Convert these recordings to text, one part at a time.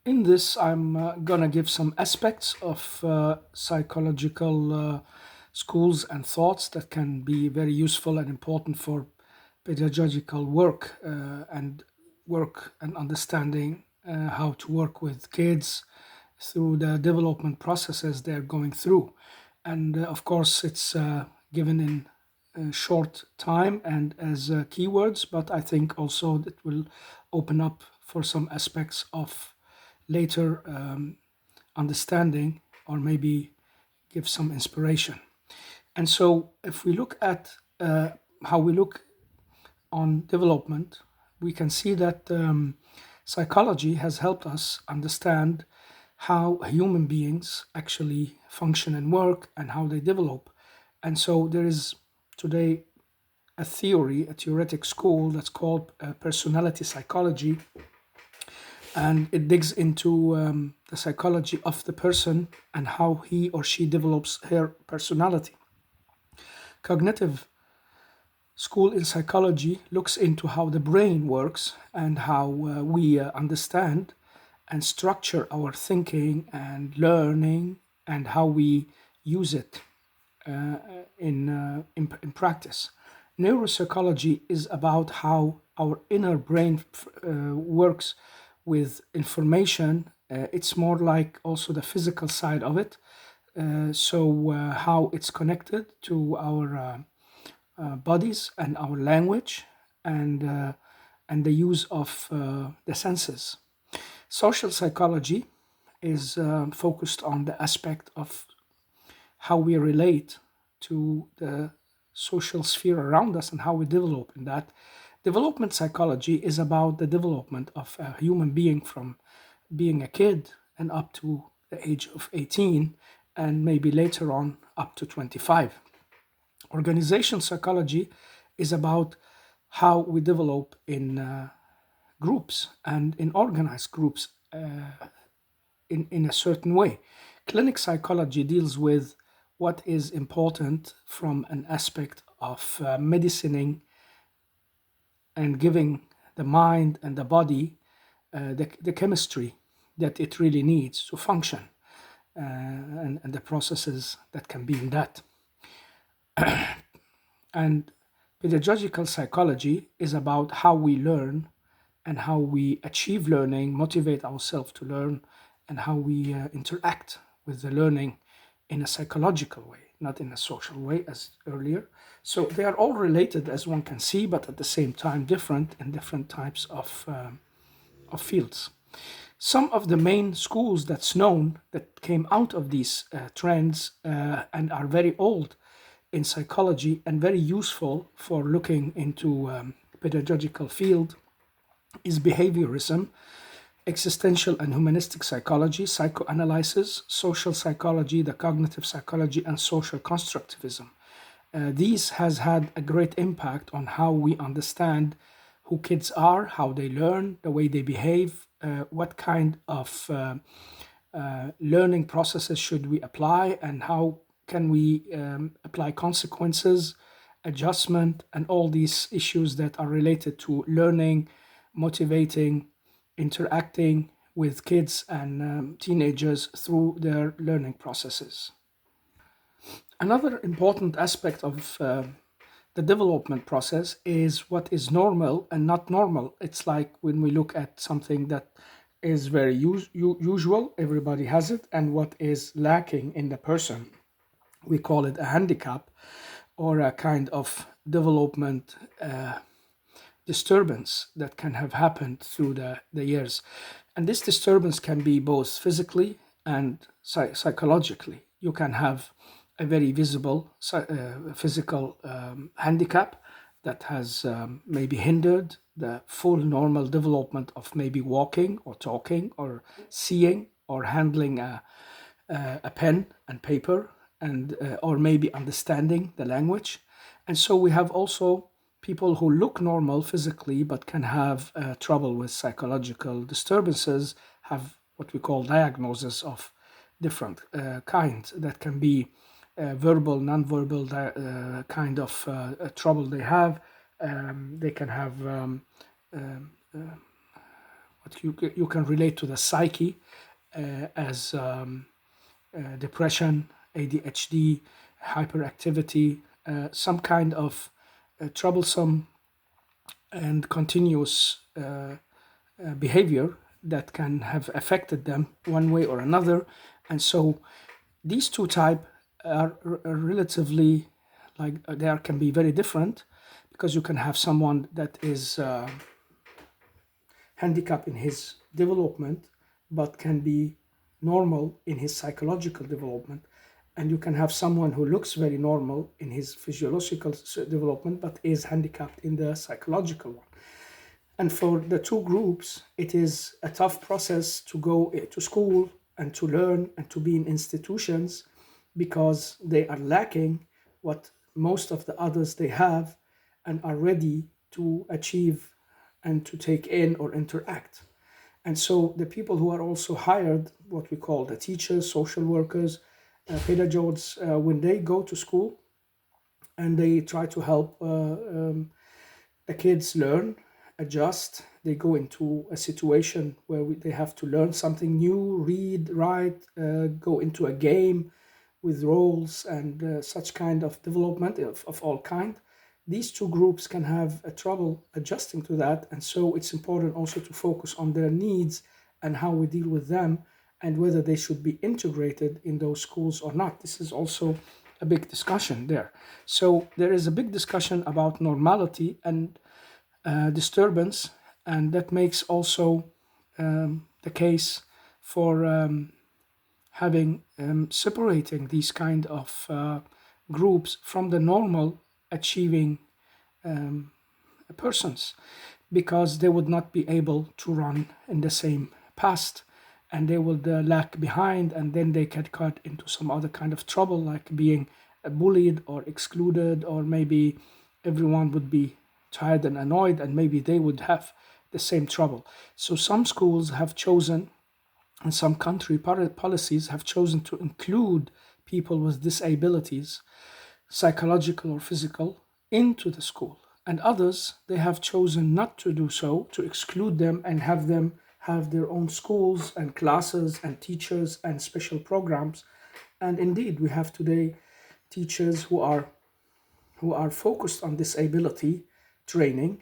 In this, I'm gonna give some aspects of psychological schools and thoughts that can be very useful and important for pedagogical work and understanding how to work with kids through the development processes they're going through. And of course, it's given in a short time and as keywords, but I think also that will open up for some aspects of later understanding or maybe give some inspiration. And so, if we look at how we look on development, we can see that psychology has helped us understand how human beings actually function and work and how they develop. And so, there is today a theory, a theoretic school that's called personality psychology, and it digs into the psychology of the person and how he or she develops her personality. Cognitive school in psychology looks into how the brain works and how we understand and structure our thinking and learning and how we use it in practice. Neuropsychology is about how our inner brain works with information. It's more like also the physical side of it. How it's connected to our bodies and our language and the use of the senses. Social psychology is focused on the aspect of how we relate to the social sphere around us and how we develop in that. Development psychology is about the development of a human being from being a kid and up to the age of 18 and maybe later on up to 25. Organization psychology is about how we develop in groups and in organized groups in a certain way. Clinic psychology deals with what is important from an aspect of medicining and giving the mind and the body the chemistry that it really needs to function and the processes that can be in that. And pedagogical psychology is about how we learn and how we achieve learning, motivate ourselves to learn, and how we interact with the learning in a psychological way, not in a social way as earlier. So they are all related, as one can see, but at the same time different in different types of fields. Some of the main schools that's known that came out of these trends and are very old in psychology and very useful for looking into pedagogical field is behaviorism, existential and humanistic psychology, psychoanalysis, social psychology, the cognitive psychology, and social constructivism. These has had a great impact on how we understand who kids are, how they learn, the way they behave, what kind of learning processes should we apply, and how can we apply consequences, adjustment, and all these issues that are related to learning, motivating, interacting with kids and teenagers through their learning processes. Another important aspect of the development process is what is normal and not normal. It's like when we look at something that is very usual, everybody has it, and what is lacking in the person. We call it a handicap or a kind of development disturbance that can have happened through the years. And this disturbance can be both physically and psychologically. You can have a very visible physical handicap that has maybe hindered the full normal development of maybe walking or talking or seeing or handling a pen and paper and or maybe understanding the language. And so we have also people who look normal physically but can have trouble with psychological disturbances, have what we call diagnosis of different kinds that can be verbal, non-verbal kind of trouble they have. They can have what you can relate to the psyche as depression, ADHD, hyperactivity, some kind of troublesome and continuous behavior that can have affected them one way or another. And so these two type are relatively like they can be very different, because you can have someone that is handicapped in his development but can be normal in his psychological development, and you can have someone who looks very normal in his physiological development but is handicapped in the psychological one. And for the two groups, it is a tough process to go to school and to learn and to be in institutions, because they are lacking what most of the others they have and are ready to achieve and to take in or interact. And so the people who are also hired, what we call the teachers, social workers, pedagogues, when they go to school and they try to help the kids learn, adjust. They go into a situation where they have to learn something new, read, write, go into a game with roles and such kind of development of all kind. These two groups can have a trouble adjusting to that, and so it's important also to focus on their needs and how we deal with them, and whether they should be integrated in those schools or not. This is also a big discussion there. So there is a big discussion about normality and disturbance, and that makes also the case for having separating these kind of groups from the normal achieving persons, because they would not be able to run in the same past, and they would lag behind, and then they get caught into some other kind of trouble, like being bullied or excluded, or maybe everyone would be tired and annoyed, and maybe they would have the same trouble. So some schools have chosen, and some country policies have chosen to include people with disabilities, psychological or physical, into the school. And others, they have chosen not to do so, to exclude them and have them have their own schools and classes and teachers and special programs. And indeed, we have today teachers who are focused on disability training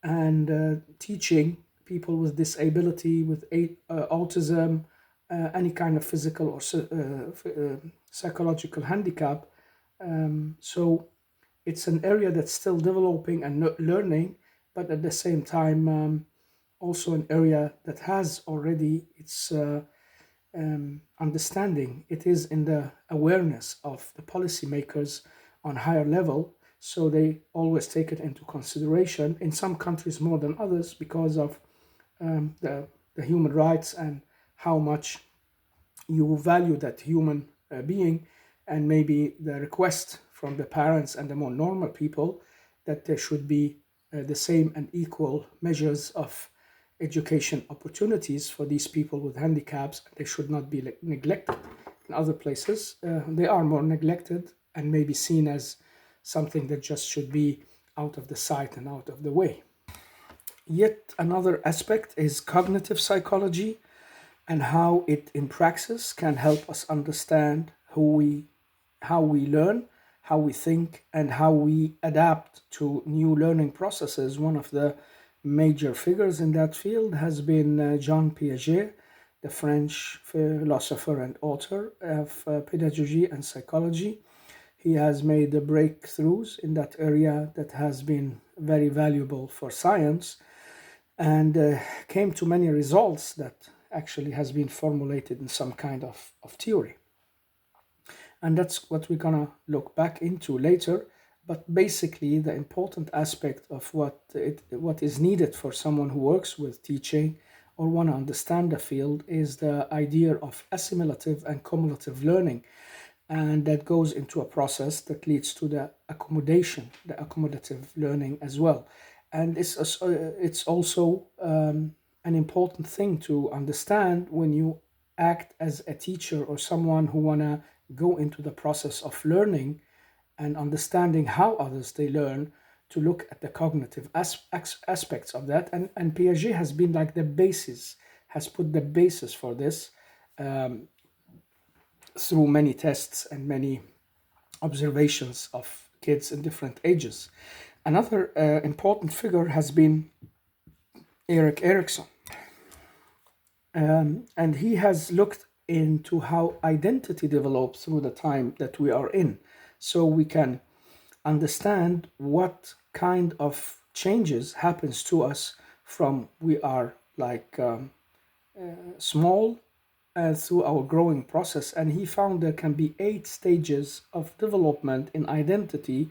and teaching people with disability, with autism, any kind of physical or psychological handicap. So it's an area that's still developing and learning, but at the same time, also an area that has already its understanding. It is in the awareness of the policymakers on higher level, so they always take it into consideration. In some countries more than others, because of the human rights and how much you value that human being, and maybe the request from the parents and the more normal people that there should be the same and equal measures of education opportunities for these people with handicaps. They should not be neglected. In other places, they are more neglected and maybe seen as something that just should be out of the sight and out of the way. Yet another aspect is cognitive psychology, and how it in praxis can help us understand how we learn, how we think, and how we adapt to new learning processes. One of the major figures in that field has been Jean Piaget, the French philosopher and author of pedagogy and psychology. He has made the breakthroughs in that area that has been very valuable for science, and came to many results that actually has been formulated in some kind of theory. And that's what we're gonna look back into later. But basically, the important aspect of what is needed for someone who works with teaching or want to understand the field is the idea of assimilative and cumulative learning, and that goes into a process that leads to the accommodation, the accommodative learning as well. And it's also an important thing to understand when you act as a teacher or someone who wanna go into the process of learning and understanding how others they learn. to look at the cognitive aspects of that. And Piaget has been like the basis, has put the basis for this through many tests and many observations of kids in different ages. Another important figure has been Erik Erikson, and he has looked into how identity develops through the time that we are in, so we can understand what kind of changes happens to us from we are like small through our growing process. And he found there can be 8 stages of development in identity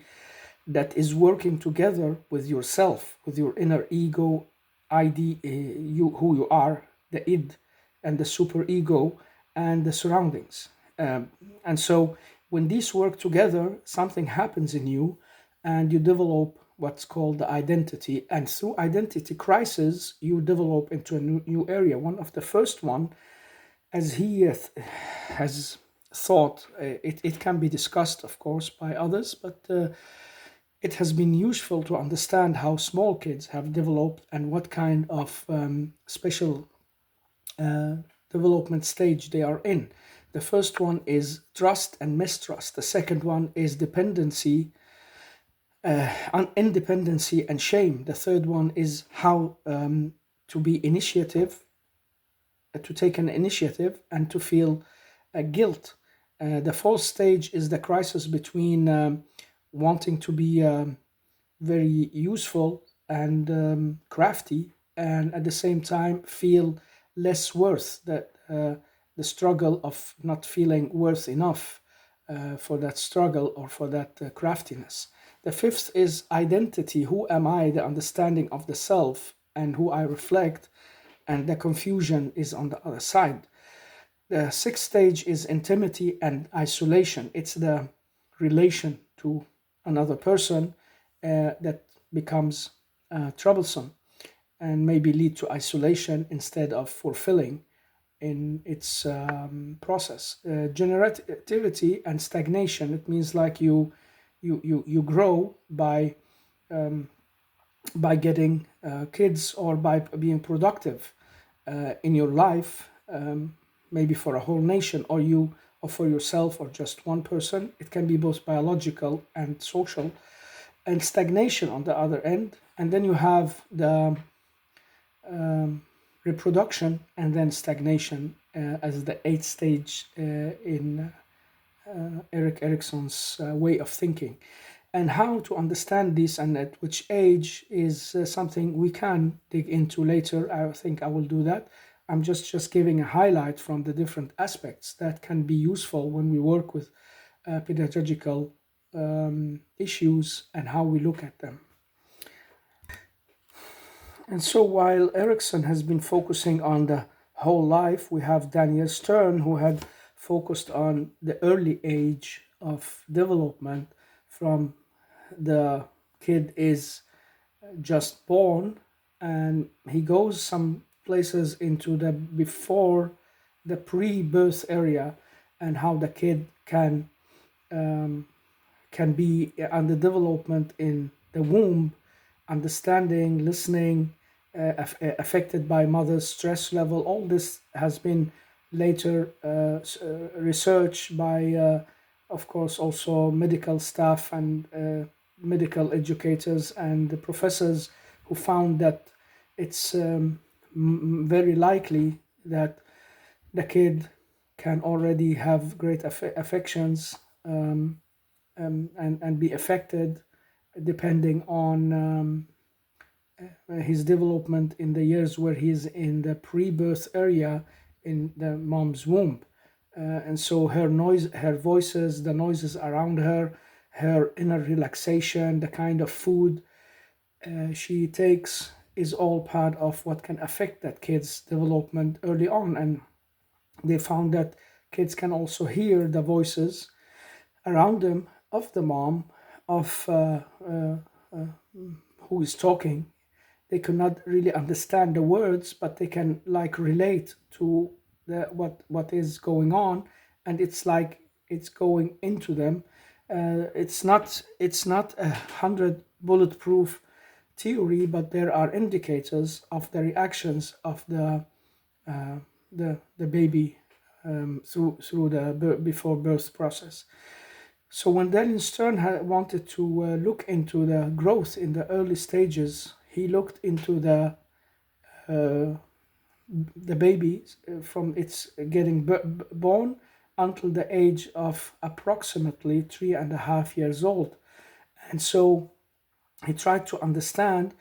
that is working together with yourself, with your inner ego, ID, you who you are, the id, and the super ego, and the surroundings. And so when these work together, something happens in you, and you develop what's called the identity. And through identity crisis, you develop into a new area. One of the first one, as he has thought, it can be discussed, of course, by others, but it has been useful to understand how small kids have developed and what kind of special uh, development stage they are in. The first one is trust and mistrust. The second one is dependency, independency and shame. The third one is how to be initiative, to take an initiative and to feel guilt. The fourth stage is the crisis between wanting to be very useful and crafty, and at the same time feel less worth, that the struggle of not feeling worth enough for that struggle or for that craftiness. The fifth is identity. Who am I? The understanding of the self and who I reflect, and the confusion is on the other side. The sixth stage is intimacy and isolation. It's the relation to another person that becomes troublesome and maybe lead to isolation instead of fulfilling in its process. Generativity and stagnation. It means like you grow by getting kids or by being productive in your life, maybe for a whole nation or you or for yourself or just one person. It can be both biological and social, and stagnation on the other end. And then you have the reproduction and then stagnation as the eighth stage in Erik Erikson's way of thinking. And how to understand this and at which age is something we can dig into later. I think I will do that. I'm just giving a highlight from the different aspects that can be useful when we work with pedagogical issues and how we look at them. And so while Erickson has been focusing on the whole life, we have Daniel Stern who had focused on the early age of development, from the kid is just born, and he goes some places into the before the pre-birth area, and how the kid can be under development in the womb, understanding, listening, affected by mother's stress level. All this has been later researched by, of course, also medical staff and medical educators and the professors, who found that it's very likely that the kid can already have great affections, and be affected depending on his development in the years where he's in the pre-birth area in the mom's womb. And so her voices, the noises around her, her inner relaxation, the kind of food she takes is all part of what can affect that kid's development early on. And they found that kids can also hear the voices around them of the mom, of who is talking. They could not really understand the words, but they can like relate to what is going on, and it's like it's going into them. It's not a 100 bulletproof theory, but there are indicators of the reactions of the baby through the before birth process. So when Daniel Stern wanted to look into the growth in the early stages, he looked into the baby from its getting born until the age of approximately 3.5 years old. And so he tried to understand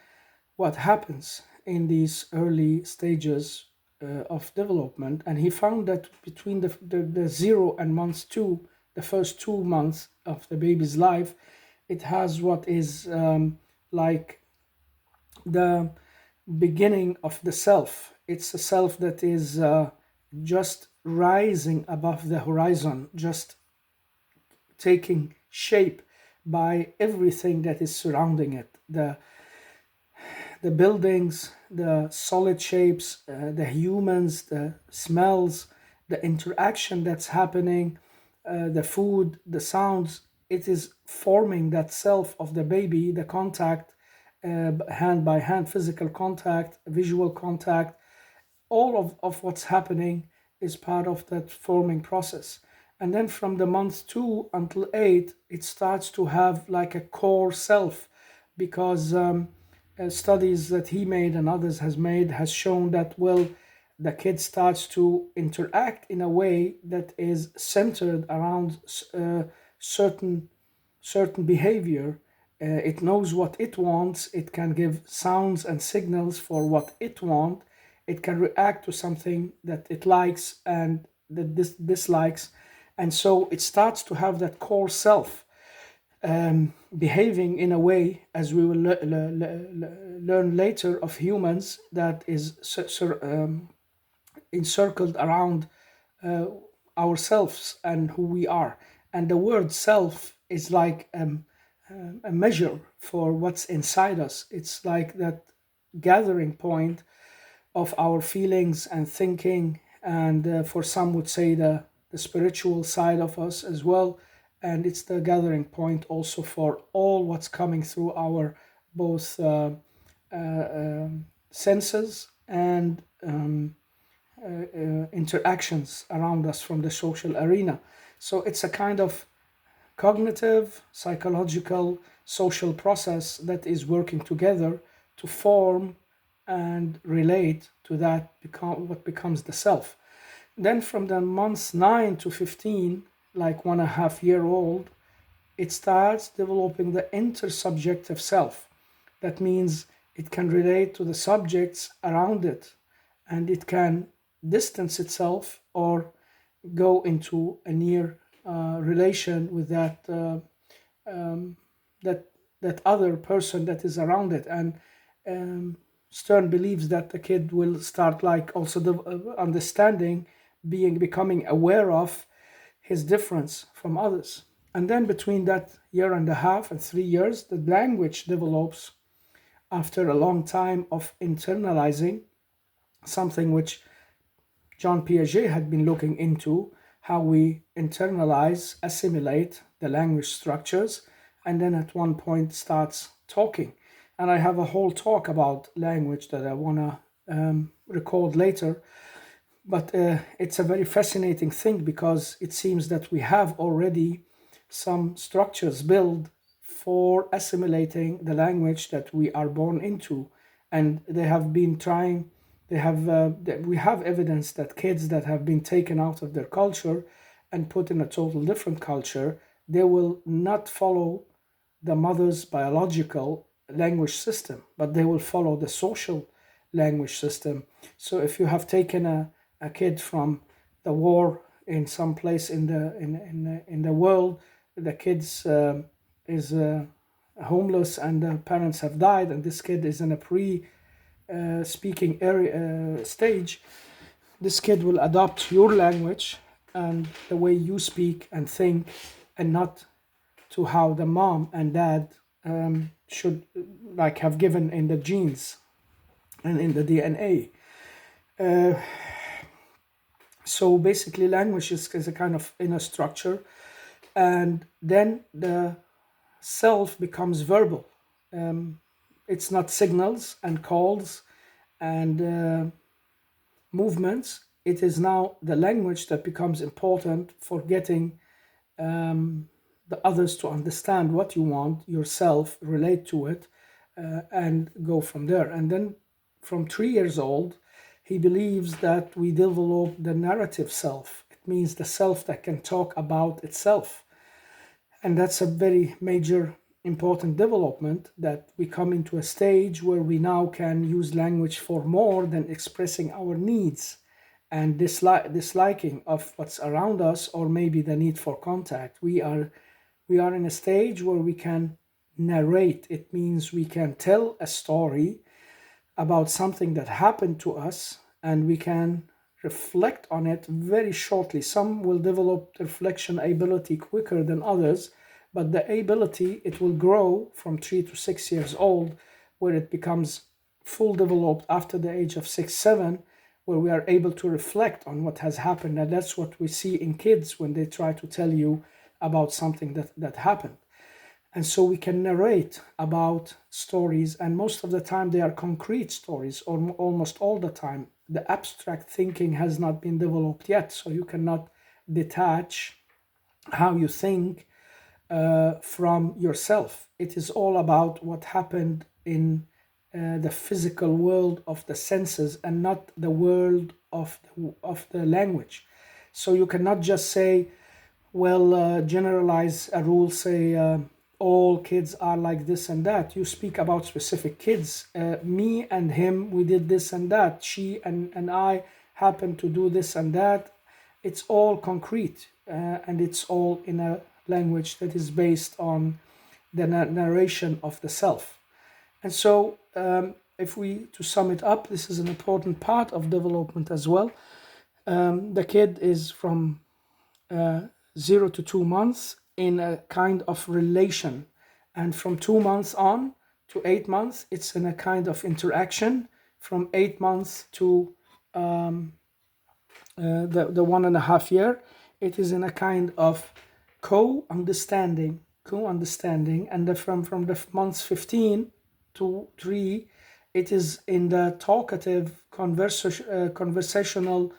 what happens in these early stages of development. And he found that between the 0 and month 2, the first 2 months of the baby's life, it has what is like the beginning of the self. It's a self that is just rising above the horizon, just taking shape by everything that is surrounding it. The buildings, the solid shapes, the humans, the smells, the interaction that's happening, the food, the sounds. It is forming that self of the baby, the contact, hand by hand, physical contact, visual contact, all of what's happening is part of that forming process. And then from the month 2 until 8, it starts to have like a core self, because studies that he made and others has made has shown that, well, the kid starts to interact in a way that is centered around certain certain behavior. It knows what it wants. It can give sounds and signals for what it wants. It can react to something that it likes and that dislikes. And so it starts to have that core self, behaving in a way, as we will learn later, of humans that is encircled around ourselves and who we are. And the word self is like a measure for what's inside us. It's like that gathering point of our feelings and thinking, and for some would say the spiritual side of us as well. And it's the gathering point also for all what's coming through our both senses and interactions around us from the social arena. So it's a kind of cognitive, psychological, social process that is working together to form and relate to that what becomes the self. Then from the months 9 to 15, like 1.5 year old, it starts developing the intersubjective self. That means it can relate to the subjects around it, and it can distance itself or go into a near relation with that that other person that is around it. And um, Stern believes that the kid will start like also the understanding, becoming aware of his difference from others. And then between that 1.5 and 3 years, the language develops after a long time of internalizing something which John Piaget had been looking into, how we internalize, assimilate the language structures, and then at one point starts talking. And I have a whole talk about language that I want to record later. But it's a very fascinating thing, because it seems that we have already some structures built for assimilating the language that we are born into. And they have been trying, we have evidence that kids that have been taken out of their culture and put in a total different culture, they will not follow the mother's biological language system, but they will follow the social language system. So if you have taken a kid from the war in some place in the world, the kid's is homeless and the parents have died, and this kid is in a pre speaking area stage. This kid will adopt your language and the way you speak and think, and not to how the mom and dad should like have given in the genes and in the DNA. So basically, language is a kind of inner structure, and then the self becomes verbal. It's not signals and calls and movements. It is now the language that becomes important for getting the others to understand what you want, yourself, relate to it, and go from there. And then from 3 years old, he believes that we develop the narrative self. It means the self that can talk about itself. And that's a very major important development, that we come into a stage where we now can use language for more than expressing our needs and disliking of what's around us, or maybe the need for contact. We are in a stage where we can narrate. It means we can tell a story about something that happened to us, and we can reflect on it very shortly. Some will develop reflection ability quicker than others, but the ability, it will grow from 3 to 6 years old, where it becomes full developed after the age of 6, 7, where we are able to reflect on what has happened. And that's what we see in kids when they try to tell you about something that happened. And so we can narrate about stories, and most of the time they are concrete stories, or almost all the time. The abstract thinking has not been developed yet, so you cannot detach how you think from yourself. It is all about what happened in the physical world of the senses, and not the world of the language. So you cannot just say, well, generalize a rule, say all kids are like this and that. You speak about specific kids. Me and him, we did this and that. She and I happened to do this and that. It's all concrete, and it's all in a language that is based on the narration of the self. And so, if we to sum it up, this is an important part of development as well. The kid is from 0 to 2 months in a kind of relation, and from 2 months on to 8 months, it's in a kind of interaction. From 8 months to the 1.5 year, it is in a kind of co-understanding, and from the months 15 to 3, it is in the talkative conversational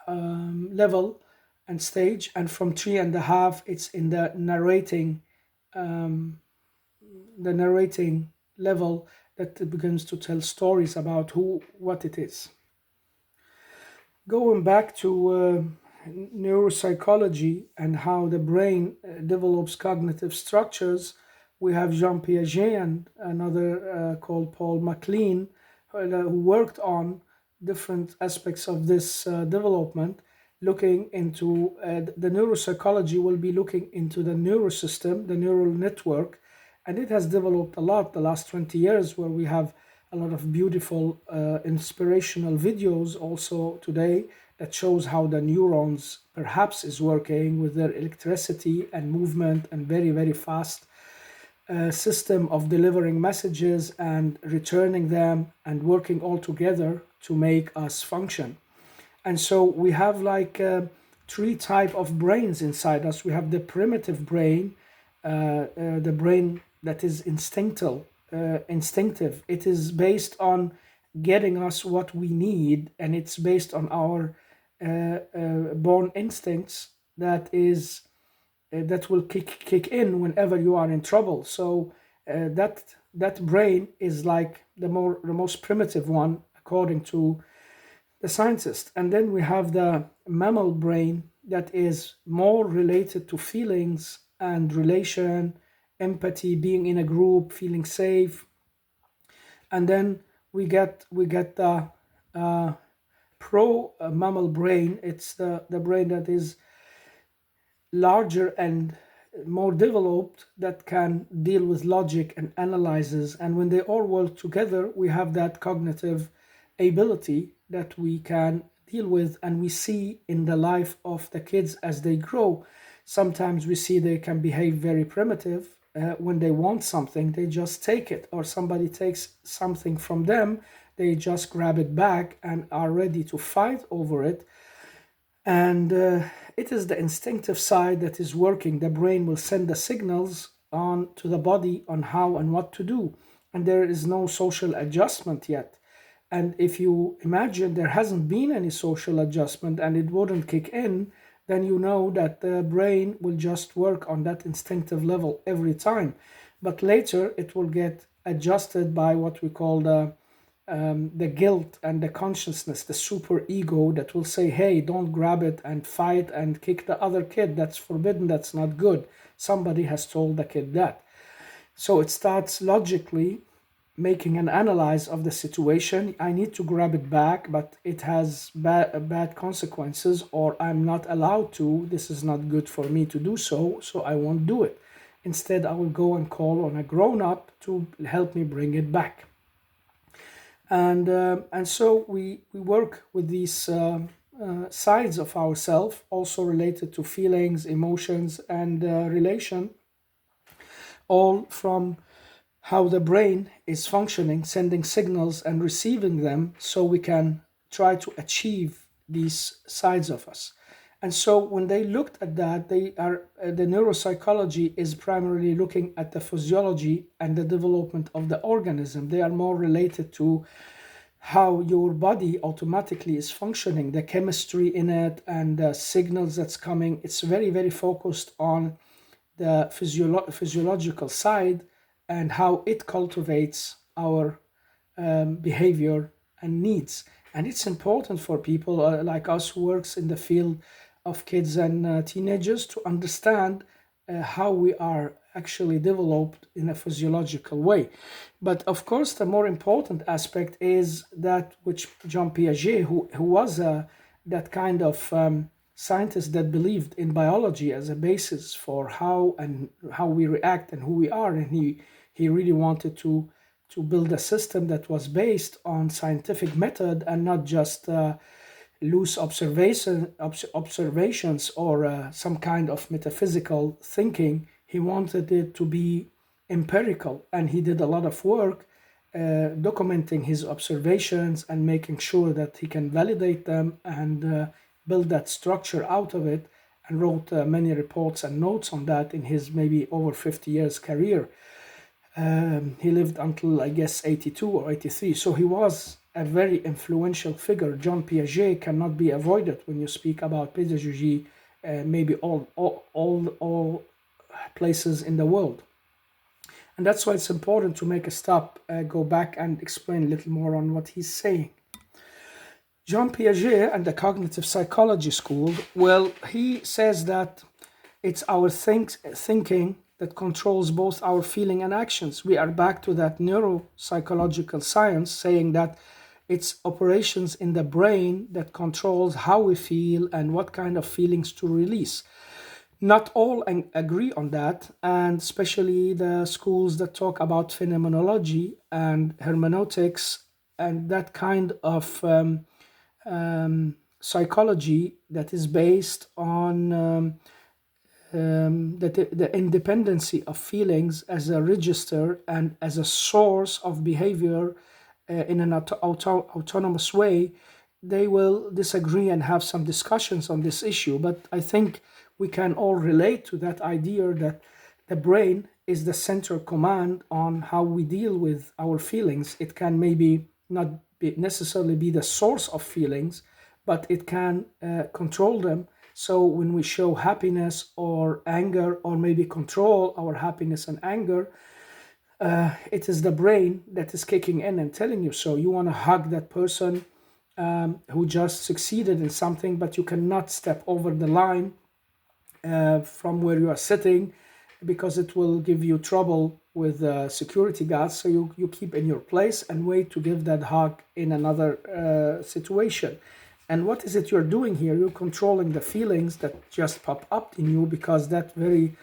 level and stage, and from 3.5, it's in the narrating level, that it begins to tell stories about what it is. Going back to neuropsychology and how the brain develops cognitive structures, we have Jean Piaget and another called Paul MacLean, who worked on different aspects of this development, looking into the neuropsychology will be looking into the neurosystem, the neural network, and it has developed a lot the last 20 years, where we have a lot of beautiful inspirational videos also today that shows how the neurons perhaps is working with their electricity and movement, and very, very fast system of delivering messages and returning them, and working all together to make us function. And so we have like three type of brains inside us. We have the primitive brain, the brain that is instinctive. It is based on getting us what we need, and it's based on our born instincts that will kick in whenever you are in trouble. So that brain is like the most primitive one, according to the scientist. And then we have the mammal brain, that is more related to feelings and relation, empathy, being in a group, feeling safe. And then we get the pro mammal brain. It's the brain that is larger and more developed, that can deal with logic and analyzes. And when they all work together, we have that cognitive ability that we can deal with, and we see in the life of the kids as they grow. Sometimes we see they can behave very primitive. When they want something, they just take it, or somebody takes something from them, they just grab it back and are ready to fight over it. And it is the instinctive side that is working. The brain will send the signals on to the body on how and what to do. And there is no social adjustment yet. And if you imagine there hasn't been any social adjustment and it wouldn't kick in, then you know that the brain will just work on that instinctive level every time. But later it will get adjusted by what we call the guilt and the consciousness, the super ego that will say, hey, don't grab it and fight and kick the other kid. That's forbidden. That's not good. Somebody has told the kid that. So it starts logically making an analyze of the situation. I need to grab it back, but it has bad consequences, or I'm not allowed to. This is not good for me to do so, so I won't do it. Instead, I will go and call on a grown up to help me bring it back. And so we work with these sides of ourself, also related to feelings, emotions, and relation, all from how the brain is functioning, sending signals and receiving them, so we can try to achieve these sides of us. And so when they looked at that, they are the neuropsychology is primarily looking at the physiology and the development of the organism. They are more related to how your body automatically is functioning, the chemistry in it, and the signals that's coming. It's very, very focused on the physiological side and how it cultivates our behavior and needs. And it's important for people like us who works in the field of kids and teenagers to understand how we are actually developed in a physiological way. But of course, the more important aspect is that which Jean Piaget, who was that kind of scientist that believed in biology as a basis for how we react and who we are, and he really wanted to build a system that was based on scientific method and not just loose observations or some kind of metaphysical thinking. He wanted it to be empirical, and he did a lot of work documenting his observations and making sure that he can validate them and build that structure out of it, and wrote many reports and notes on that in his maybe over 50 years career. He lived until, I guess, 82 or 83. So he was a very influential figure. John Piaget cannot be avoided when you speak about pedagogy, maybe all places in the world. And that's why it's important to make a stop, go back and explain a little more on what he's saying. Jean Piaget and the cognitive psychology school, well, he says that it's our thinking that controls both our feeling and actions. We are back to that neuropsychological science saying that it's operations in the brain that controls how we feel and what kind of feelings to release. Not all agree on that, and especially the schools that talk about phenomenology and hermeneutics and that kind of psychology that is based on the independency of feelings as a register and as a source of behavior in an autonomous way. They will disagree and have some discussions on this issue, but I think we can all relate to that idea that the brain is the center command on how we deal with our feelings. It can maybe not necessarily be the source of feelings, but it can control them. So when we show happiness or anger, or maybe control our happiness and anger, it is the brain that is kicking in and telling you so. You want to hug that person who just succeeded in something, but you cannot step over the line from where you are sitting because it will give you trouble with security guards. So you keep in your place and wait to give that hug in another situation. And what is it you're doing here? You're controlling the feelings that just pop up in you because that very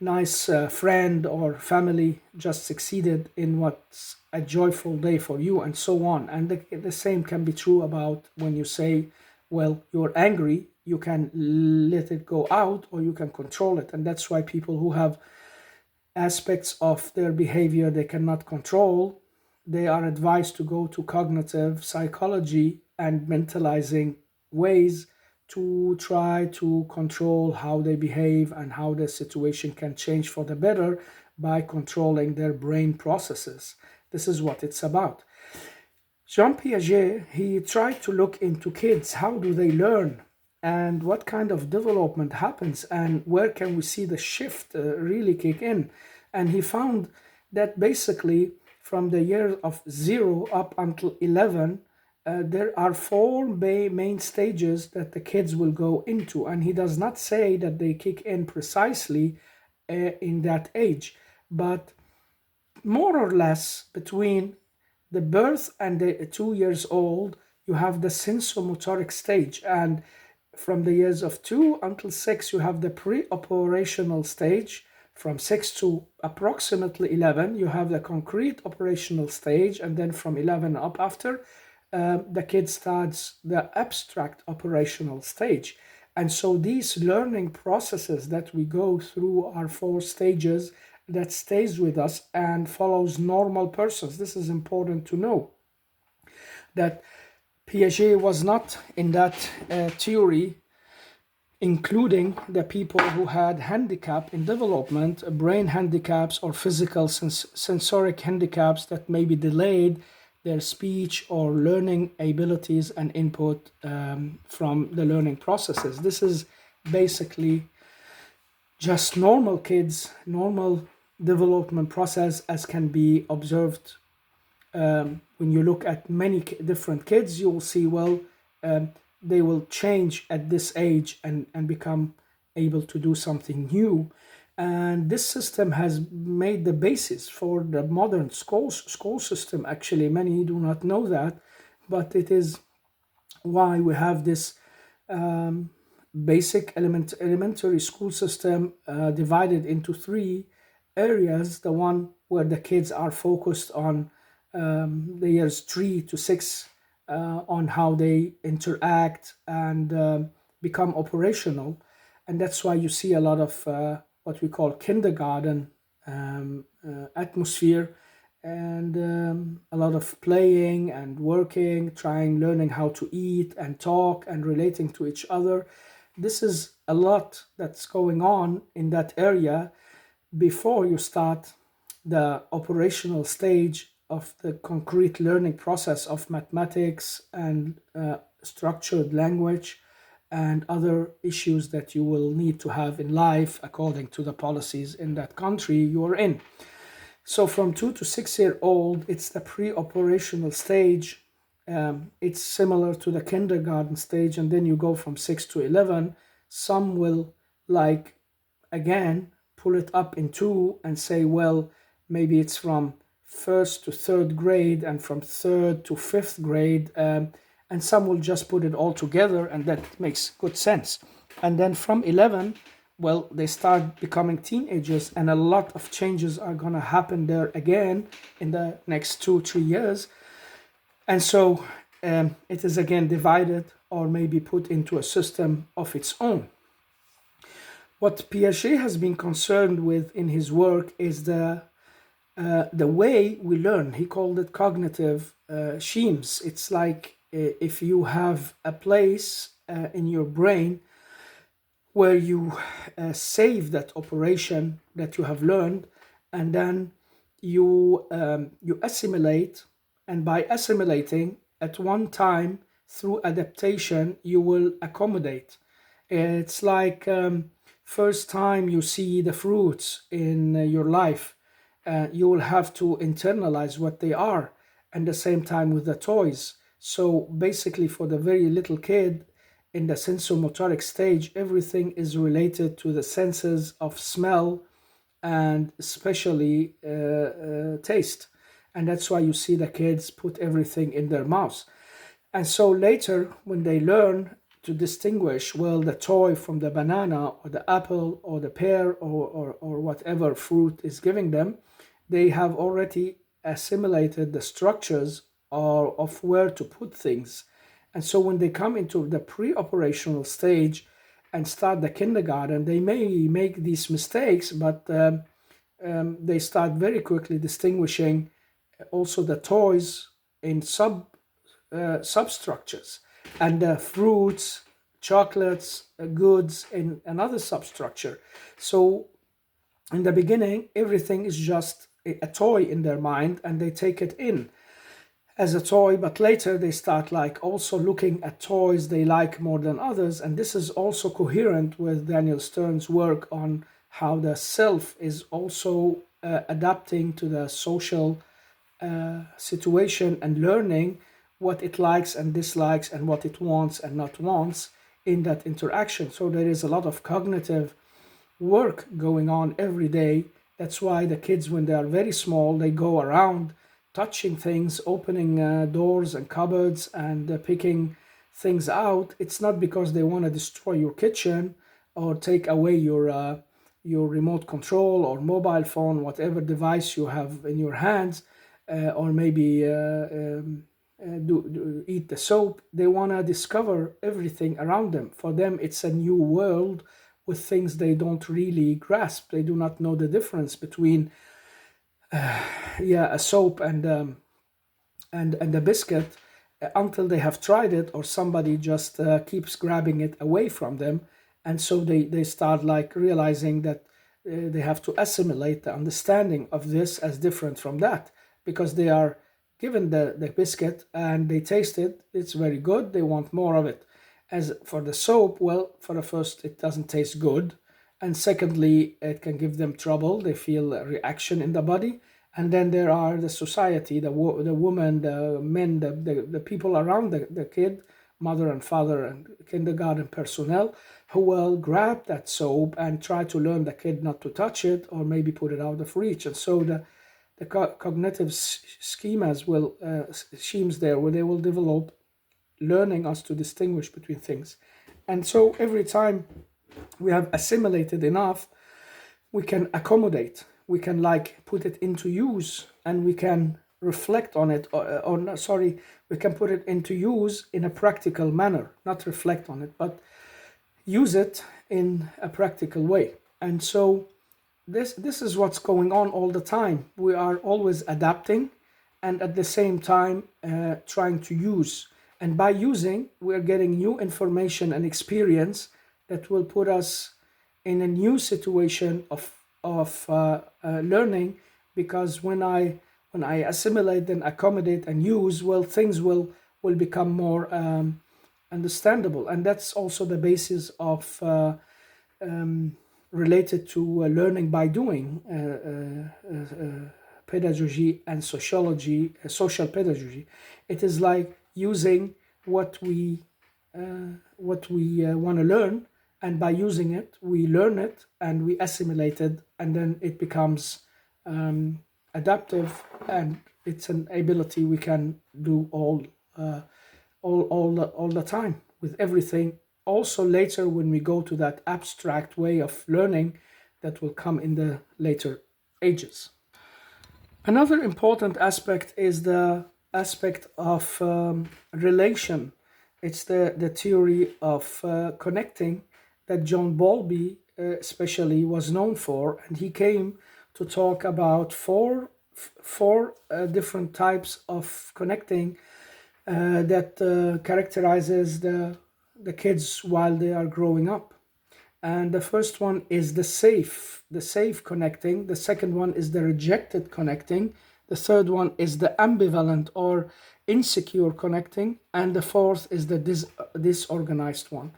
nice friend or family just succeeded in what's a joyful day for you, and so on. And the same can be true about when you say, well, you're angry, you can let it go out or you can control it. And that's why people who have aspects of their behavior they cannot control, they are advised to go to cognitive psychology and mentalizing ways to try to control how they behave and how the situation can change for the better by controlling their brain processes. This is what it's about. Jean Piaget, he tried to look into kids. How do they learn? And what kind of development happens? And where can we see the shift really kick in? And he found that basically from the year of 0 up until 11, there are four main stages that the kids will go into. And he does not say that they kick in precisely in that age, but more or less between the birth and the 2 years old, you have the sensomotoric stage. And from the years of 2 until 6, you have the pre-operational stage. From 6 to approximately 11, you have the concrete operational stage. And then from 11 up after, the kid starts the abstract operational stage. And so these learning processes that we go through are four stages that stays with us and follows normal persons. This is important to know that Piaget was not in that theory including the people who had handicap in development, brain handicaps or physical sensoric handicaps that maybe delayed their speech or learning abilities and input from the learning processes. This is basically just normal kids, normal development process as can be observed. When you look at many different kids, you will see, well, they will change at this age and become able to do something new. And this system has made the basis for the modern school system. Actually, many do not know that, but it is why we have this basic elementary school system divided into three areas. The one where the kids are focused on the years 3 to 6, on how they interact and become operational. And that's why you see a lot of what we call kindergarten atmosphere, and a lot of playing and working, learning how to eat and talk and relating to each other. This is a lot that's going on in that area before you start the operational stage of the concrete learning process of mathematics and structured language and other issues that you will need to have in life according to the policies in that country you are in. So from 2 to 6 year old, it's the pre-operational stage. It's similar to the kindergarten stage, and then you go from 6 to 11. Some will, like, again, pull it up in two and say, well, maybe it's from first to third grade and from third to fifth grade. And some will just put it all together, and that makes good sense. And then from 11, well, they start becoming teenagers, and a lot of changes are going to happen there again in the next 2 3 years. And so it is again divided or maybe put into a system of its own. What Piaget has been concerned with in his work is the way we learn. He called it cognitive schemes. It's like if you have a place in your brain where you save that operation that you have learned, and then you assimilate, and by assimilating at one time through adaptation, you will accommodate. It's like first time you see the fruits in your life, you will have to internalize what they are, and the same time with the toys. So basically, for the very little kid in the sensomotoric stage, everything is related to the senses of smell and especially taste. And that's why you see the kids put everything in their mouths. And so later, when they learn to distinguish, well, the toy from the banana or the apple or the pear or whatever fruit is giving them, they have already assimilated the structures of where to put things. And so when they come into the pre-operational stage and start the kindergarten, they may make these mistakes, but they start very quickly distinguishing also the toys in substructures, and the fruits chocolates, goods, and another substructure. So in the beginning, everything is just a toy in their mind, and they take it in as a toy, but later they start like also looking at toys they like more than others. And this is also coherent with Daniel Stern's work on how the self is also adapting to the social situation and learning what it likes and dislikes and what it wants and not wants in that interaction. So there is a lot of cognitive work going on every day. That's why the kids, when they are very small, they go around touching things, opening doors and cupboards, and picking things out. It's not because they want to destroy your kitchen or take away your remote control or mobile phone, whatever device you have in your hands, or maybe eat the soap. They want to discover everything around them. For them, it's a new world with things they don't really grasp. They do not know the difference between a soap and a biscuit until they have tried it, or somebody just keeps grabbing it away from them. And so they start like realizing that they have to assimilate the understanding of this as different from that, because they are given the biscuit and they taste it, it's very good, they want more of it. As for the soap, well, for the first, it doesn't taste good, and secondly, it can give them trouble. They feel a reaction in the body. And then there are the society, the woman, the men, the people around the kid, mother and father and kindergarten personnel, who will grab that soap and try to learn the kid not to touch it, or maybe put it out of reach. And so the cognitive schemas will schemes there, where they will develop learning us to distinguish between things. And so every time we have assimilated enough, we can accommodate, we can like put it into use, and we can reflect on it, or no, sorry, we can put it into use in a practical manner, not reflect on it, but use it in a practical way. And so this is what's going on all the time. We are always adapting, and at the same time trying to use. And by using, we're getting new information and experience that will put us in a new situation of learning. Because when I assimilate and accommodate and use, well, things will become more understandable. And that's also the basis of related to learning by doing, pedagogy and sociology, social pedagogy. It is like using what we want to learn, and by using it, we learn it and we assimilate it, and then it becomes adaptive, and it's an ability we can do all the time with everything. Also, later when we go to that abstract way of learning, that will come in the later ages. Another important aspect is the aspect of relation. It's the theory of connecting that John Bowlby especially was known for, and he came to talk about four different types of connecting that characterizes the kids while they are growing up. And the first one is the safe connecting. The second one is the rejected connecting. The third one is the ambivalent or insecure connecting. And the fourth is the disorganized one.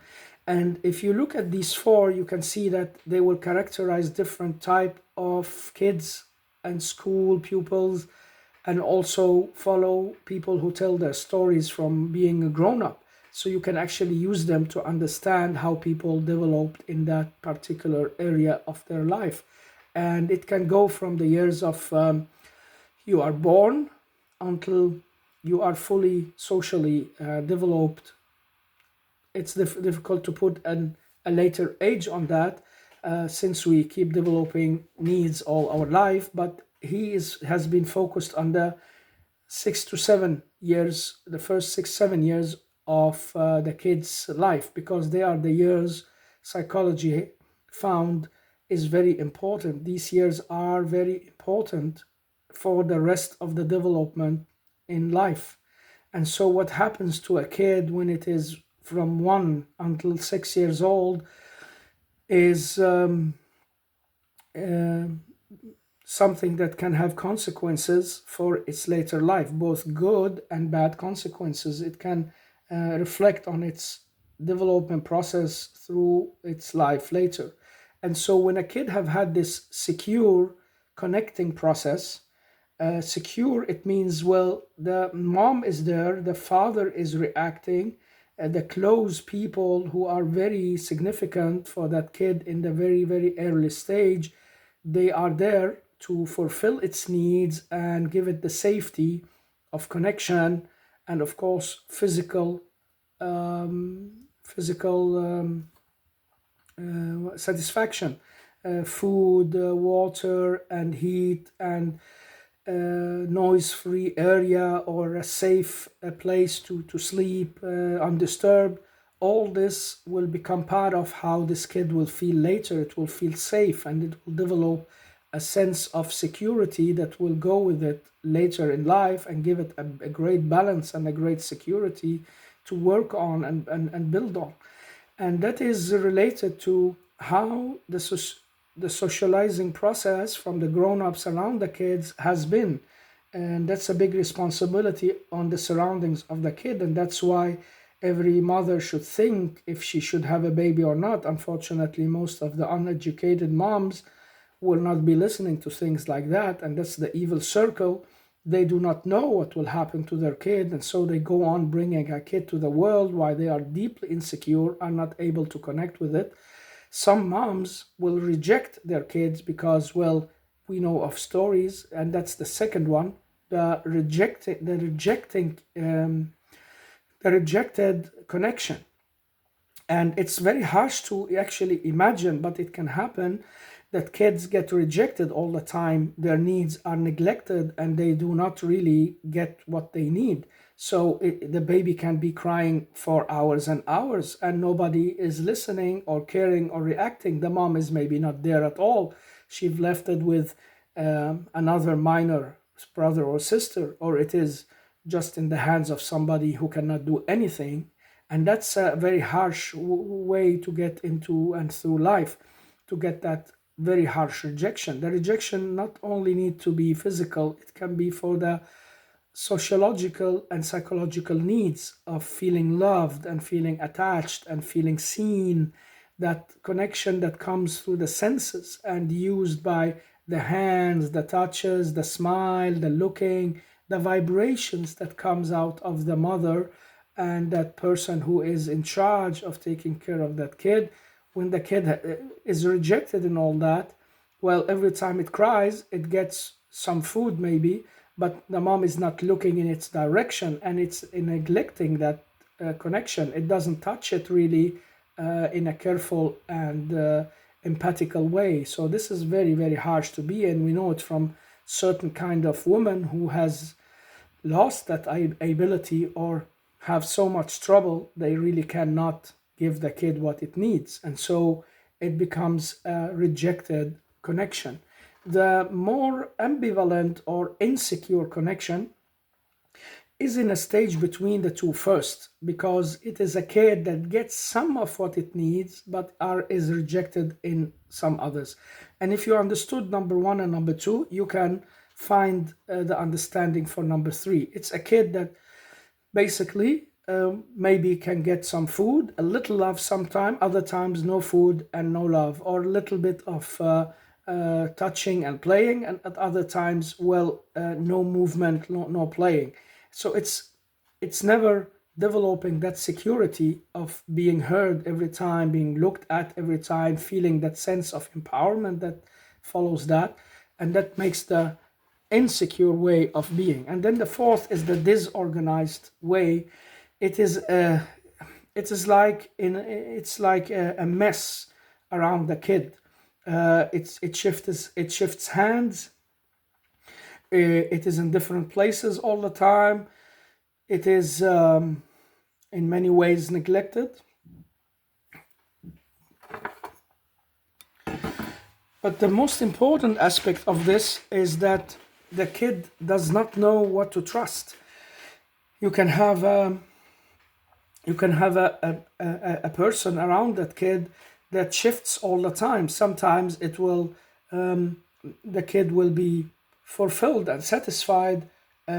And if you look at these four, you can see that they will characterize different type of kids and school pupils, and also follow people who tell their stories from being a grown up. So you can actually use them to understand how people developed in that particular area of their life. And it can go from the years of you are born until you are fully socially developed. It's difficult to put a later age on that, since we keep developing needs all our life. But has been focused on the 6 to 7 years, the first 6 7 years of the kid's life, because they are the years psychology found is very important. These years are very important for the rest of the development in life. And so what happens to a kid when it is from 1 until 6 years old is uh, something that can have consequences for its later life, both good and bad consequences. It can reflect on its development process through its life later. And so when a kid have had this secure connecting process, secure, it means, well, the mom is there, the father is reacting, the close people who are very significant for that kid in the very, very early stage, they are there to fulfill its needs and give it the safety of connection and, of course, physical satisfaction, food, water, and heat, and noise-free area, or a safe place to sleep undisturbed. All this will become part of how this kid will feel later. It will feel safe and it will develop a sense of security that will go with it later in life and give it a great balance and a great security to work on and build on. And that is related to how the socializing process from the grown-ups around the kids has been. And that's a big responsibility on the surroundings of the kid, and that's why every mother should think if she should have a baby or not. Unfortunately, most of the uneducated moms will not be listening to things like that, and that's the evil circle. They do not know what will happen to their kid, and so they go on bringing a kid to the world while they are deeply insecure, are not able to connect with it. Some moms will reject their kids because, well, we know of stories, and that's the second one, the rejected connection. And it's very harsh to actually imagine, but it can happen that kids get rejected all the time. Their needs are neglected and they do not really get what they need. So the baby can be crying for hours and hours and nobody is listening or caring or reacting. The mom is maybe not there at all. She's left it with another minor brother or sister, or it is just in the hands of somebody who cannot do anything. And that's a very harsh way to get into and through life, to get that very harsh rejection. The rejection not only need to be physical, it can be for the sociological and psychological needs of feeling loved and feeling attached and feeling seen, that connection that comes through the senses and used by the hands, the touches, the smile, the looking, the vibrations that comes out of the mother and that person who is in charge of taking care of that kid. When the kid is rejected and all that, well, every time it cries, it gets some food maybe, but the mom is not looking in its direction and it's neglecting that connection. It doesn't touch it really in a careful and empathical way. So this is very, very harsh to be in. We know it from certain kind of woman who has lost that ability or have so much trouble they really cannot give the kid what it needs, and so it becomes a rejected connection. The more ambivalent or insecure connection is in a stage between the two first, because it is a kid that gets some of what it needs but is rejected in some others. And if you understood number one and number two, you can find the understanding for number three. It's a kid that basically maybe can get some food, a little love sometime, other times no food and no love, or a little bit of touching and playing, and at other times, well, no movement, no playing. So it's never developing that security of being heard every time, being looked at every time, feeling that sense of empowerment that follows that, and that makes the insecure way of being. And then the fourth is the disorganized way. It is it's like a mess around the kid. It shifts hands. It is in different places all the time. It is in many ways neglected. But the most important aspect of this is that the kid does not know what to trust. You can have You can have a person around that kid that shifts all the time. Sometimes it will the kid will be fulfilled and satisfied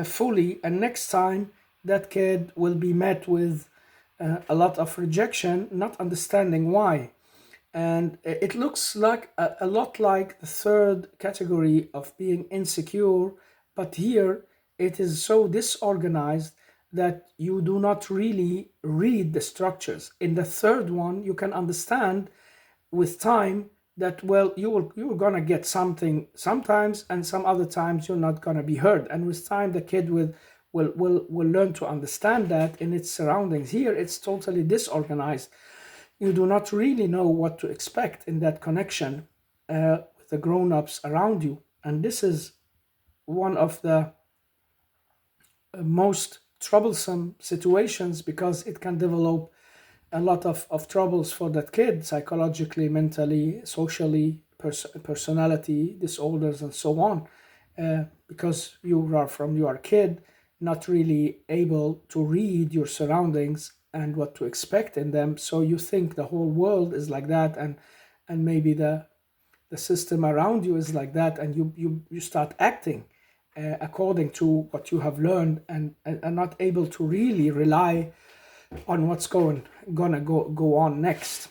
fully, and next time that kid will be met with a lot of rejection, not understanding why. And it looks like a lot like the third category of being insecure, but here it is so disorganized that you do not really read the structures. In the third one, you can understand with time that, well, you're gonna get something sometimes, and some other times you're not gonna be heard. And with time, the kid will learn to understand that in its surroundings. Here it's totally disorganized. You do not really know what to expect in that connection with the grown-ups around you. And this is one of the most troublesome situations, because it can develop a lot of troubles for that kid, psychologically, mentally, socially, personality disorders, and so on. Because you are a kid, not really able to read your surroundings and what to expect in them. So you think the whole world is like that, and maybe the system around you is like that, and you start acting according to what you have learned, and not able to really rely on what's gonna go on next.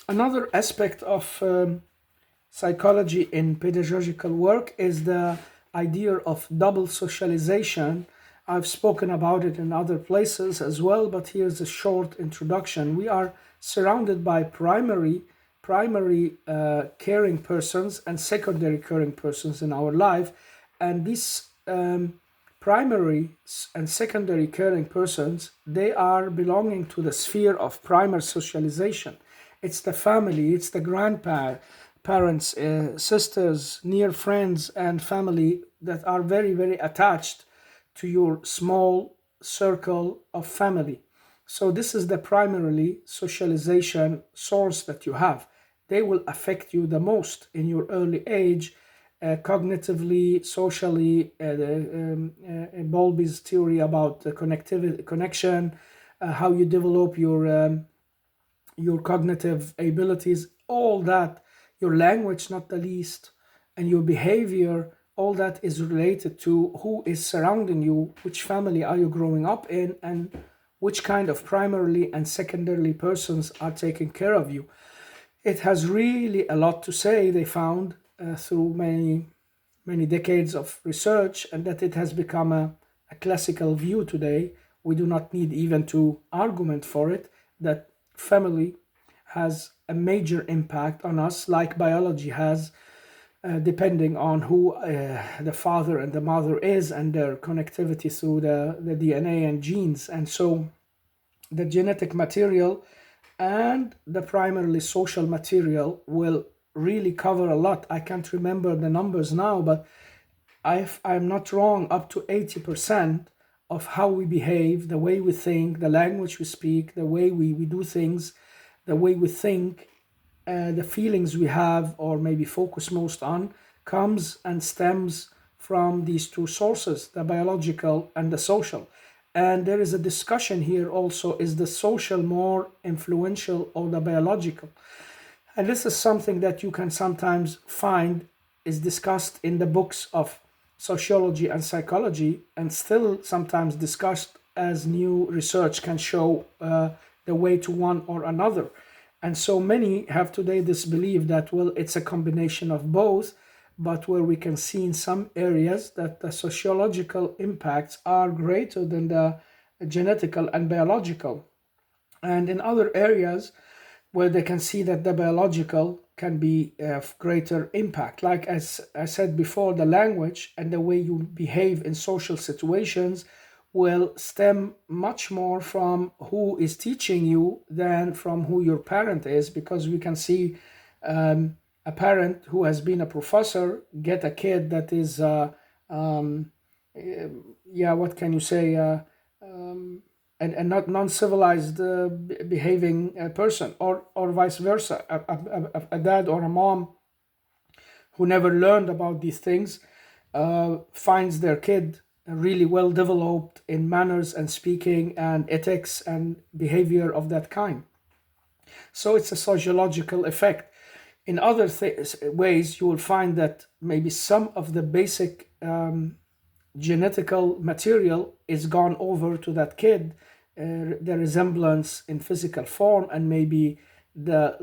Another aspect of psychology in pedagogical work is the idea of double socialization. I've spoken about it in other places as well, but here's a short introduction. We are surrounded by primary caring persons and secondary caring persons in our life, and these primary and secondary caring persons, they are belonging to the sphere of primary socialization. It's the family, it's the grandparents, sisters, near friends, and family that are very, very attached to your small circle of family. So this is the primarily socialization source that you have. They will affect you the most in your early age, cognitively, socially. Bowlby's theory about the connectivity, connection, how you develop your cognitive abilities, all that, your language, not the least, and your behavior, all that is related to who is surrounding you, which family are you growing up in, and which kind of primarily and secondarily persons are taking care of you. It has really a lot to say, they found, through many decades of research, and that it has become a classical view today. We do not need even to argument for it, that family has a major impact on us, like biology has, depending on who the father and the mother is, and their connectivity through the DNA and genes. And so the genetic material and the primarily social material will really cover a lot. I can't remember the numbers now, but I'm not wrong, up to 80% of how we behave, the way we think, the language we speak, the way we do things, the way we think, the feelings we have, or maybe focus most on, comes and stems from these two sources, the biological and the social. And there is a discussion here also, is the social more influential or the biological? And this is something that you can sometimes find is discussed in the books of sociology and psychology, and still sometimes discussed as new research can show the way to one or another. And so many have today this belief that, well, it's a combination of both, but where we can see in some areas that the sociological impacts are greater than the genetical and biological. And in other areas where they can see that the biological can be of greater impact. Like as I said before, the language and the way you behave in social situations will stem much more from who is teaching you than from who your parent is, because we can see a parent who has been a professor get a kid that is, um, yeah, what can you say, and not non-civilized behaving person, or vice versa, a dad or a mom who never learned about these things finds their kid really well developed in manners and speaking and ethics and behavior of that kind. So it's a sociological effect. In other ways, you will find that maybe some of the basic genetical material is gone over to that kid, the resemblance in physical form, and maybe the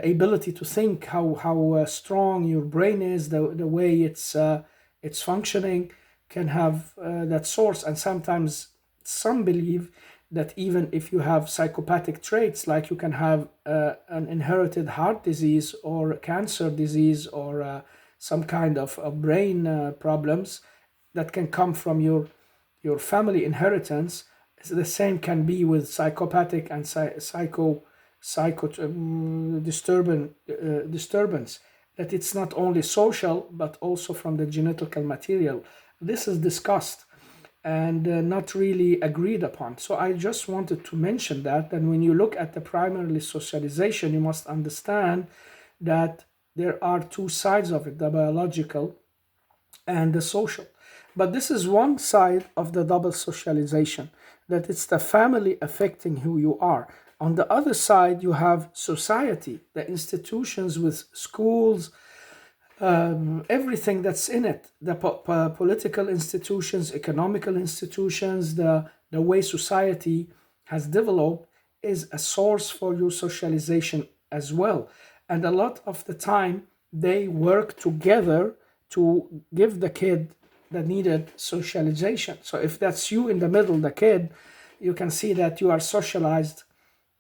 ability to think, how strong your brain is, the way it's functioning, can have that source. And sometimes some believe that even if you have psychopathic traits, like you can have an inherited heart disease or cancer disease or some kind of brain problems that can come from your family inheritance. The same can be with psychopathic and psycho disturbance, that it's not only social but also from the genetical material. This is discussed and not really agreed upon. So I just wanted to mention that. And when you look at the primarily socialization, you must understand that there are two sides of it, the biological and the social. But this is one side of the double socialization, that it's the family affecting who you are. On the other side, you have society, the institutions with schools, everything that's in it, the political institutions, economical institutions, the way society has developed is a source for your socialization as well. And a lot of the time, they work together to give the kid the needed socialization. So if that's you in the middle, the kid, you can see that you are socialized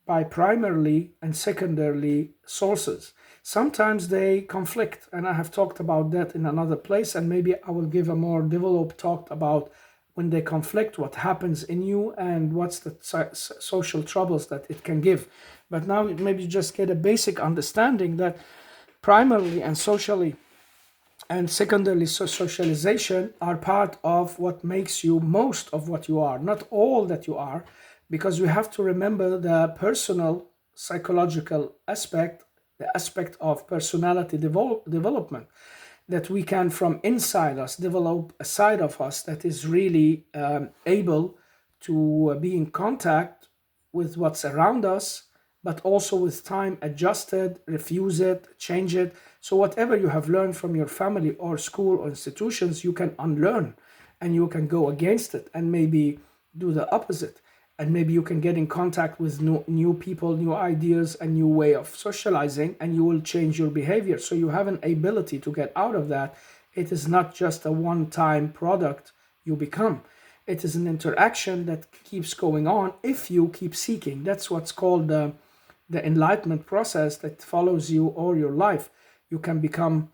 by primarily and secondarily sources. Sometimes they conflict, and I have talked about that in another place, and maybe I will give a more developed talk about when they conflict, what happens in you, and what's the social troubles that it can give. But now maybe just get a basic understanding that primarily and socially and secondarily socialization are part of what makes you most of what you are, not all that you are, because we have to remember the personal psychological aspect, the aspect of personality development, that we can from inside us develop a side of us that is really able to be in contact with what's around us, but also with time adjust it, refuse it, change it. So whatever you have learned from your family or school or institutions, you can unlearn, and you can go against it and maybe do the opposite. And maybe you can get in contact with new people, new ideas, a new way of socializing, and you will change your behavior. So you have an ability to get out of that. It is not just a one-time product you become. It is an interaction that keeps going on if you keep seeking. That's what's called the enlightenment process that follows you all your life. You can become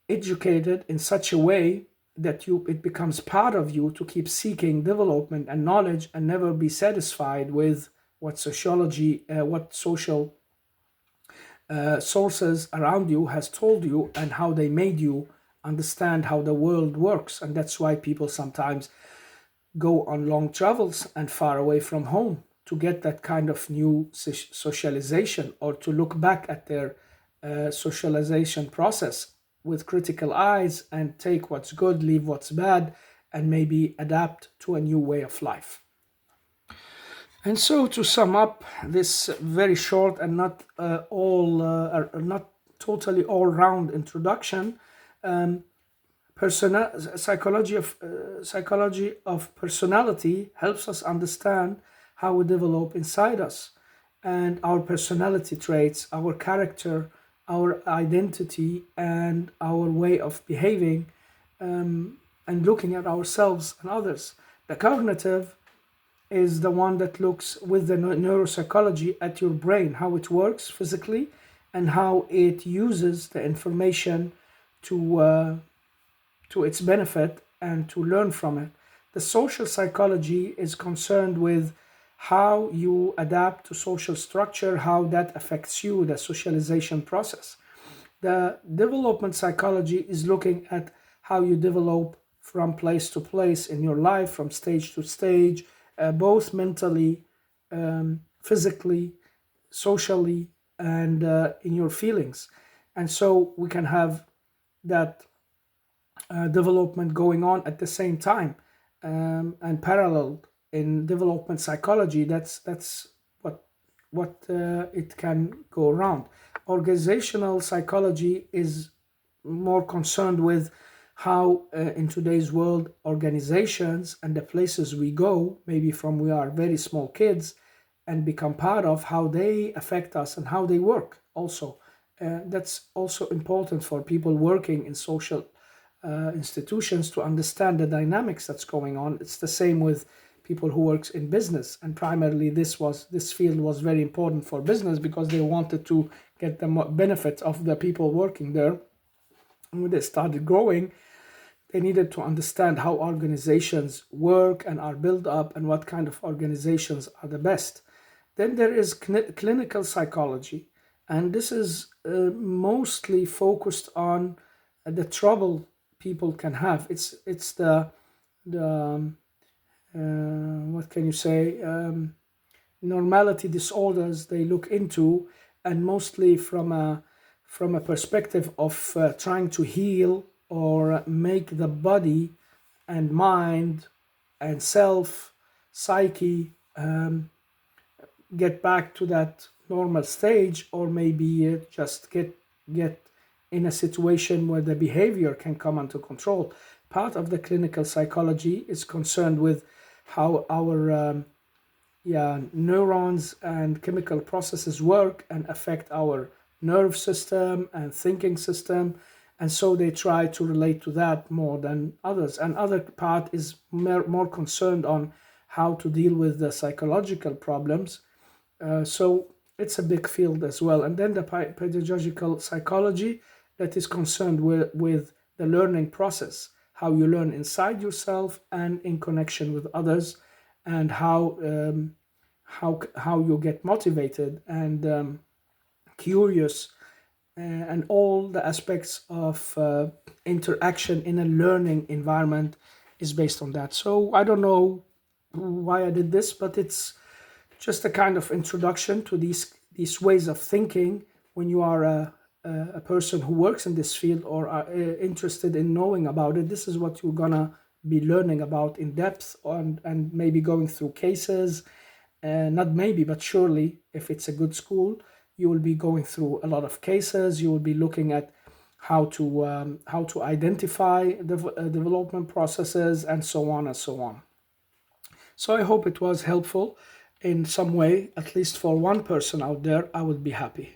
educated in such a way that it becomes part of you to keep seeking development and knowledge and never be satisfied with what what social sources around you has told you and how they made you understand how the world works. And that's why people sometimes go on long travels and far away from home to get that kind of new socialization, or to look back at their socialization process with critical eyes and take what's good, leave what's bad, and maybe adapt to a new way of life. And so, to sum up this very short and not not totally all-round introduction, psychology of personality helps us understand how we develop inside us, and our personality traits, our character, our identity, and our way of behaving, and looking at ourselves and others. The cognitive is the one that looks with the neuropsychology at your brain, how it works physically, and how it uses the information to its benefit and to learn from it. The social psychology is concerned with how you adapt to social structure, how that affects you, the socialization process. The development psychology is looking at how you develop from place to place in your life, from stage to stage, both mentally, physically, socially, and in your feelings. And so we can have that development going on at the same time, and parallel in development psychology. That's what it can go around. Organizational psychology is more concerned with how, in today's world, organizations and the places we go, maybe from we are very small kids, and become part of how they affect us and how they work also. That's also important for people working in social institutions to understand the dynamics that's going on. It's the same with people who works in business, and primarily this field was very important for business because they wanted to get the benefit of the people working there. And when they started growing, they needed to understand how organizations work and are built up and what kind of organizations are the best. Then there is clinical psychology, and this is mostly focused on the trouble people can have. It's the what can you say, normality disorders they look into, and mostly from a perspective of trying to heal or make the body and mind and self psyche get back to that normal stage, or maybe just get in a situation where the behavior can come under control. Part of the clinical psychology is concerned with how our yeah, neurons and chemical processes work and affect our nerve system and thinking system. And so they try to relate to that more than others. And other part is more concerned on how to deal with the psychological problems. So it's a big field as well. And then the pedagogical psychology that is concerned with the learning process, how you learn inside yourself and in connection with others, and how you get motivated and curious, and all the aspects of interaction in a learning environment is based on that. So I don't know why I did this, but it's just a kind of introduction to these ways of thinking when you are a person who works in this field or are interested in knowing about it. This is what you're gonna be learning about in depth, and maybe going through cases. Not maybe, but surely, if it's a good school, you will be going through a lot of cases. You will be looking at how to identify development processes and so on and so on. So I hope it was helpful in some way, at least for one person out there. I would be happy.